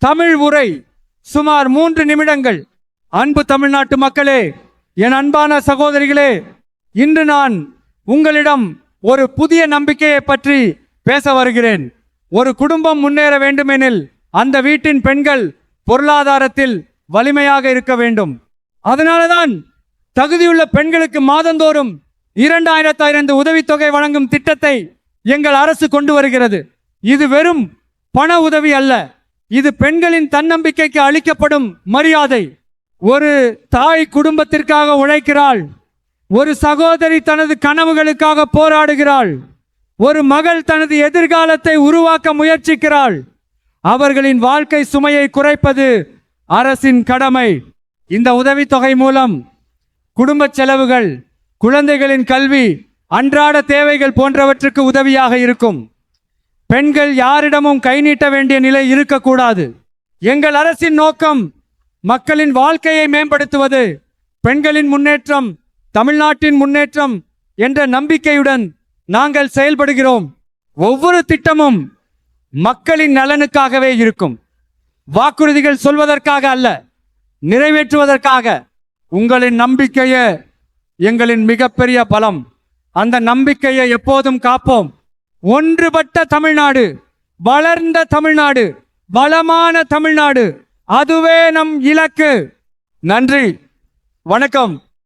தமிழ் உரை சுமார் 3 நிமிடங்கள். அன்பு தமிழ்நாட்டு மக்களே, என் அன்பான சகோதரிகளே, இன்று நான் உங்களிடம் ஒரு புதிய நம்பிக்கையை பற்றி பேச வருகிறேன். ஒரு குடும்பம் முன்னேற வேண்டுமெனில் அந்த வீட்டின் பெண்கள் பொருளாதாரத்தில் வலிமையாக இருக்க வேண்டும். அதனால்தான் தகுதியுள்ள பெண்களுக்கு மாதந்தோறும் 2005 உதவித்தொகை வழங்கும் திட்டத்தை எங்கள் அரசு கொண்டு வருகிறது. இது வெறும் பண உதவி அல்ல, இது பெண்களின் தன்னம்பிக்கைக்கு அளிக்கப்படும் மரியாதை. ஒரு தாய் குடும்பத்திற்காக உழைக்கிறாள், ஒரு சகோதரி தனது கனவுகளுக்காக போராடுகிறாள், ஒரு மகள் தனது எதிர்காலத்தை உருவாக்க முயற்சிக்கிறாள். அவர்களின் வாழ்க்கை சுமையை குறைப்பது அரசின் கடமை. இந்த உதவித்தொகை மூலம் குடும்ப செலவுகள், குழந்தைகளின் கல்வி, அன்றாட தேவைகள் போன்றவற்றுக்கு உதவியாக இருக்கும். பெண்கள் யாரிடமும் கை நீட்ட வேண்டிய நிலை இருக்கக்கூடாது. எங்கள் அரசின் நோக்கம் மக்களின் வாழ்க்கையை மேம்படுத்துவது. பெண்களின் முன்னேற்றம் தமிழ்நாட்டின் முன்னேற்றம் என்ற நம்பிக்கையுடன் நாங்கள் செயல்படுகிறோம். ஒவ்வொரு திட்டமும் மக்களின் நலனுக்காகவே இருக்கும். வாக்குறுதிகள் சொல்வதற்காக அல்ல, நிறைவேற்றுவதற்காக. உங்களின் நம்பிக்கையே எங்களின் மிகப்பெரிய பலம். அந்த நம்பிக்கையை எப்போதும் காப்போம். ஒன்றுபட்ட தமிழ்நாடு, வளர்ந்த தமிழ்நாடு, வளமான தமிழ்நாடு, அதுவே நம் இலக்கு. நன்றி, வணக்கம்.